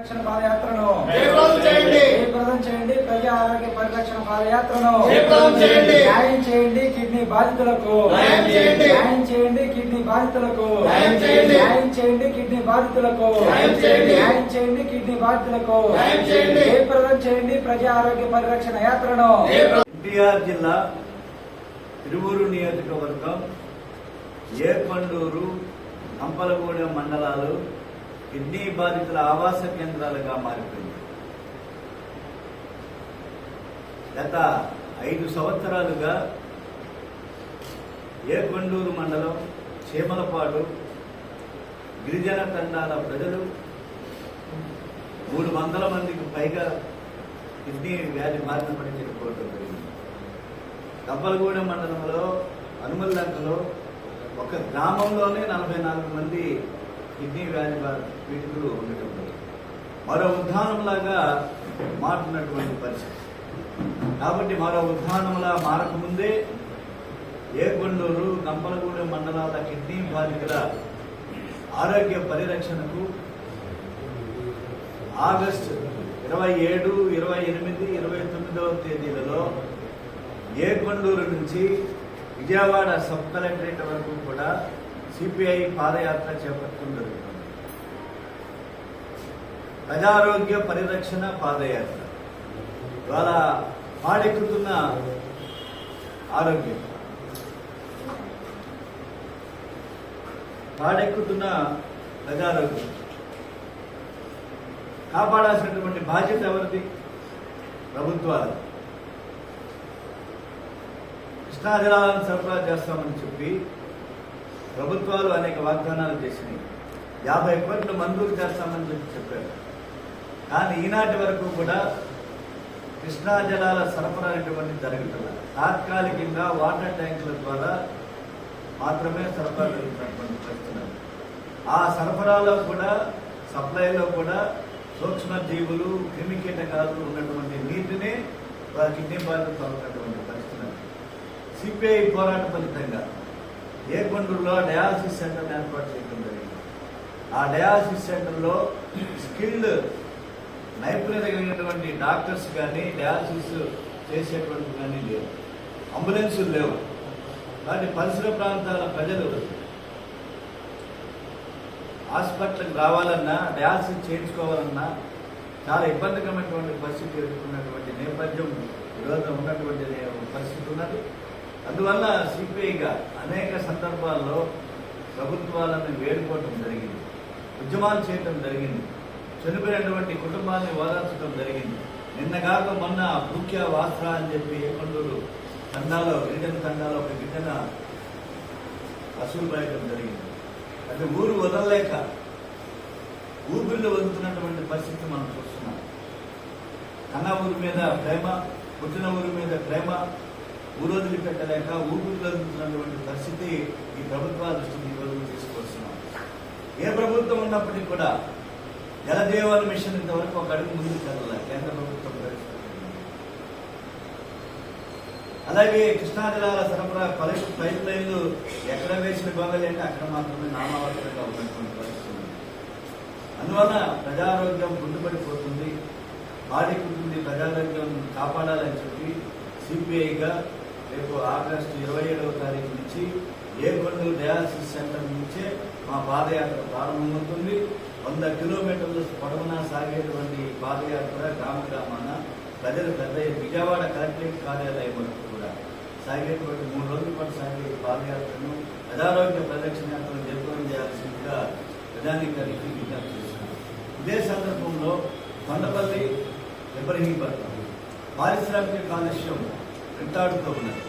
పాదయాత్రను జయప్రదం చేయండి. ప్రజా ఆరోగ్య పరిరక్షణ పాదయాత్రను న్యాయం చేయండి. కిడ్నీ బాధితులకు న్యాయం చేయండి. కిడ్నీ బాధితులకు న్యాయం చేయండి. న్యాయం చేయండి. కిడ్నీ బాధితులకు న్యాయం చేయండి. న్యాయం చేయండి. కిడ్నీ బాధితులకు న్యాయం చేయండి. జయప్రదం చేయండి. ప్రజా ఆరోగ్య పరిరక్షణ యాత్రను. ఎన్టీఆర్ జిల్లా తిరువూరు నియోజకవర్గం ఏకొండూరు కంపలగూడెం మండలాలు కిడ్నీ బాధితుల ఆవాస కేంద్రాలుగా మారిపోయింది. గత 5 సంవత్సరాలుగా ఏకొండూరు మండలం చీమలపాడు గిరిజన తండాల ప్రజలు 300 మందికి పైగా కిడ్నీ వ్యాధి బారిన పడి చనిపోవడం జరిగింది. కంపలగూడెం మండలంలో అనుమల్లంకలో ఒక గ్రామంలోనే 44 మంది కిడ్నీ వ్యాధి పీడితులు ఉండటం మరో ఉద్దానంలాగా మారుతున్నటువంటి పరిస్థితి. కాబట్టి మరో ఉద్దానంలా మారకముందే ఏకొండూరు కంపలగూడెం మండలాల కిడ్నీ బాధితుల ఆరోగ్య పరిరక్షణకు ఆగస్టు 27, 28, 29వ తేదీలలో ఏకొండూరు నుంచి విజయవాడ సబ్ కలెక్టరేట్ వరకు కూడా సిపిఐ పాదయాత్ర చేపడుతుంది. ప్రజారోగ్య పరిరక్షణ పాదయాత్ర ఇవాళ పాడెక్కుతున్న ఆరోగ్యం, పాడెక్కుతున్న ప్రజారోగ్యం కాపాడాల్సినటువంటి బాధ్యత ఎవరిది? ప్రభుత్వాలు. కృష్ణా జలాలను సరఫరా చేస్తామని చెప్పి ప్రభుత్వాలు అనేక వాగ్దానాలు చేసినాయి. 50 కోట్ల మంజూరు చేస్తామని చెప్పారు. కానీ ఈనాటి వరకు కూడా కృష్ణా జలాల సరఫరా అనేటువంటి జరుగుతుంది. తాత్కాలికంగా వాటర్ ట్యాంకుల ద్వారా మాత్రమే సరఫరా జరుగుతున్నటువంటి పరిస్థితులు. ఆ సరఫరాలో కూడా సప్లైలో కూడా సూక్ష్మజీవులు, క్రిమి కీటకాలు ఉన్నటువంటి నీటిని కిడ్నీ బాధితులు తాగుతున్నటువంటి పరిస్థితులు. సిపిఐ పోరాట ఫలితంగా ఏకొండూరులో డయాలసిస్ సెంటర్ ఏర్పాటు చేయడం జరిగింది. ఆ డయాలసిస్ సెంటర్లో స్కిల్డ్ నైపుణ్యత కలిగినటువంటి డాక్టర్స్ కానీ డయాలసిస్ చేసేటువంటి కానీ లేవు, అంబులెన్సులు లేవు. కాబట్టి పరిసర ప్రాంతాల ప్రజలు హాస్పిటల్కి రావాలన్నా డయాలసిస్ చేయించుకోవాలన్నా చాలా ఇబ్బందికరమైనటువంటి పరిస్థితి ఎదుర్కొన్నటువంటి నేపథ్యం ఈరోజు ఉన్నటువంటి పరిస్థితి ఉన్నది. అందువల్ల సిపిఐగా అనేక సందర్భాల్లో ప్రభుత్వాలను వేడుకోవటం జరిగింది, ఉద్యమాలు చేయటం జరిగింది, చనిపోయినటువంటి కుటుంబాన్ని ఓదార్చడం జరిగింది. నిన్నగాక మొన్న ముఖ్య వాస్త్ర అని చెప్పి ఏకొండూరు తండాలో గిరిజన తండాలో ఒక గిరిజన అసూలు పడటం జరిగింది. అది ఊరు వదలలేక ఊపిరిలో వదులుతున్నటువంటి పరిస్థితి మనం చూస్తున్నాం. కన్న ఊరి మీద ప్రేమ, పుట్టిన ఊరి మీద ప్రేమ, ఊరు వదిలిపెట్టలేక ఊపిరిలో వదులుతున్నటువంటి పరిస్థితి ఈ ప్రభుత్వాల దృష్టికి ఈరోజు తీసుకొస్తున్నాం. ఏ ప్రభుత్వం ఉన్నప్పటికీ కూడా జలజీవన మిషన్ ఇంతవరకు ఒక అడుగు ముందుకు వెళ్ళాలి కేంద్ర ప్రభుత్వం ప్రవేశపెట్టింది. అలాగే కృష్ణా జలాల సరఫరా పైప్ లైన్లు ఎక్కడ వేసిన గోగలి అంటే అక్కడ మాత్రమే నామావసరంగా ఉన్నటువంటి పరిస్థితి. అందువల్ల ప్రజారోగ్యం గుండుపడిపోతుంది, బాధికుంటుంది. ప్రజారోగ్యం కాపాడాలని చెప్పి సిపిఐగా రేపు ఆగస్టు 27వ తారీఖు నుంచి ఏకొండూరు డయాలసిస్ సెంటర్ నుంచే మా పాదయాత్ర ప్రారంభమవుతుంది. 100 కిలోమీటర్ల పొడవునా సాగేటువంటి పాదయాత్ర గ్రామ గ్రామాన ప్రజలు పెద్ద విజయవాడ కలెక్టరేట్ కార్యాలయం వరకు కూడా సాగేటువంటి 3 రోజుల పాటు సాగే పాదయాత్రను ప్రజారోగ్య పరిరక్షణ యాత్రను జయప్రదం చేయాల్సిందిగా ప్రజానీకానికి విజ్ఞప్తి చేస్తున్నారు. ఇదే సందర్భంలో కొండపల్లి, ఇబ్రహీంపట్నం పారిశ్రామిక కాలుష్యం వెంటాడుతూ ఉన్నది,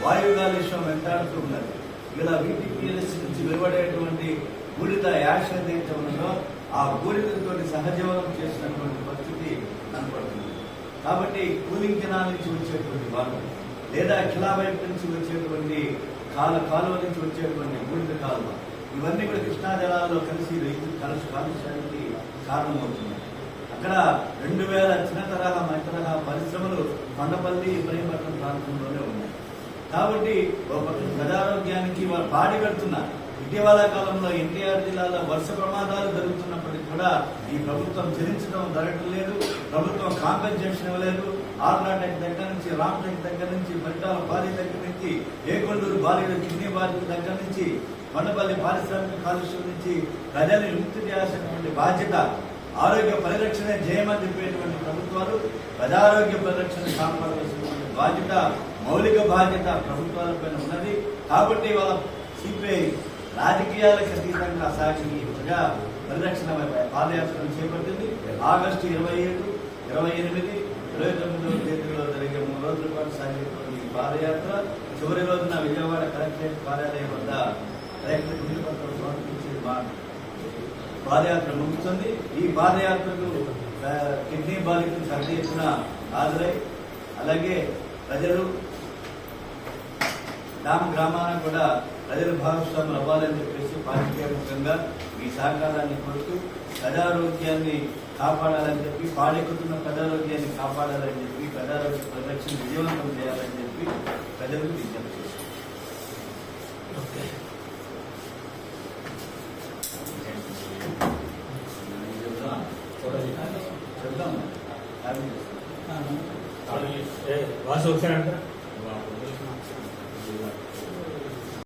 వాయు కాలుష్యం వెంటాడుతూ ఉన్నది. ఇలా వీటిపిఎల్ఎస్ నుంచి వెలువడేటువంటి బూడిద యాష్ ఏదైతే ఉన్నదో ఆ బూడిదతో సహజీవనం చేసినటువంటి పరిస్థితి కనపడుతుంది. కాబట్టి కూలింగ్ కెనాల్ నుంచి వచ్చేటువంటి వాటర్ లేదా కిలా వైపు నుంచి వచ్చేటువంటి కాలువ నుంచి వచ్చేటువంటి బూడిద కాలువ ఇవన్నీ కూడా కృష్ణా జలాల్లో కలిసి కాలుష్యానికి కారణమవుతున్నాయి. అక్కడ 2000 చిన్న తరహా మధ్య తరహా పరిశ్రమలు కొండపల్లి, ఇబ్రహీంపట్నం ప్రాంతంలోనే ఉన్నాయి. కాబట్టి ప్రజారోగ్యానికి వాళ్ళు పాడి పెడుతున్నారు. ఇటీవల కాలంలో ఎన్టీఆర్ జిల్లాలో వరుస ప్రమాదాలు జరుగుతున్నప్పటికీ కూడా ఈ ప్రభుత్వం చెల్లించడం జరగడం లేదు. ప్రభుత్వం కాంపెన్సేషన్ ఇవ్వలేదు. ఆర్నాటెక్ దగ్గర నుంచి, రామ్టెక్ దగ్గర నుంచి, పరిటాల బాలి దగ్గర నుంచి, ఏకొండూరు బాలిక కిడ్నీ బాధితుల దగ్గర నుంచి, కొండపల్లి పారిశ్రామిక కాలుష్యం నుంచి ప్రజల్ని విముక్తి చేయాల్సినటువంటి బాధ్యత, ఆరోగ్య పరిరక్షణ చేయమని చెప్పేటువంటి ప్రభుత్వాలు ప్రజారోగ్య పరిరక్షణ కాపాడవలసినటువంటి బాధ్యత, మౌలిక బాధ్యత ప్రభుత్వాలపైన ఉన్నది. కాబట్టి వాళ్ళ సిపిఐ రాజకీయాలకు అతీతంగా సాక్షి ప్రజా పరిరక్షణ పాదయాత్రను చేపట్టింది. ఆగస్టు 27, 28, 29 తేదీలో జరిగే 3 రోజుల పాటు సాగేటువంటి ఈ పాదయాత్ర చివరి రోజున విజయవాడ కలెక్టరేట్ కార్యాలయం వద్ద కలెక్టరేట్ విలువపత్రం సమర్పించి పాదయాత్ర ముగుస్తుంది. ఈ పాదయాత్రకు కిడ్నీ బాధితులు పెద్ద ఎత్తున హాజరై, అలాగే ప్రజలు గ్రామాన కూడా ప్రజల భాగస్వాములు అవ్వాలని చెప్పేసి పారిశ్రామికంగా మీ సహకారాన్ని కోరుతూ ప్రజారోగ్యాన్ని కాపాడాలని చెప్పి, పాడెక్కుతున్న ప్రజారోగ్యాన్ని కాపాడాలని చెప్పి, ప్రజారోగ్య పరిరక్షణ విజయవంతం చేయాలని చెప్పి ప్రజలకు విజ్ఞప్తి చేస్తారు. చెప్తాం వాసు ఒకసారి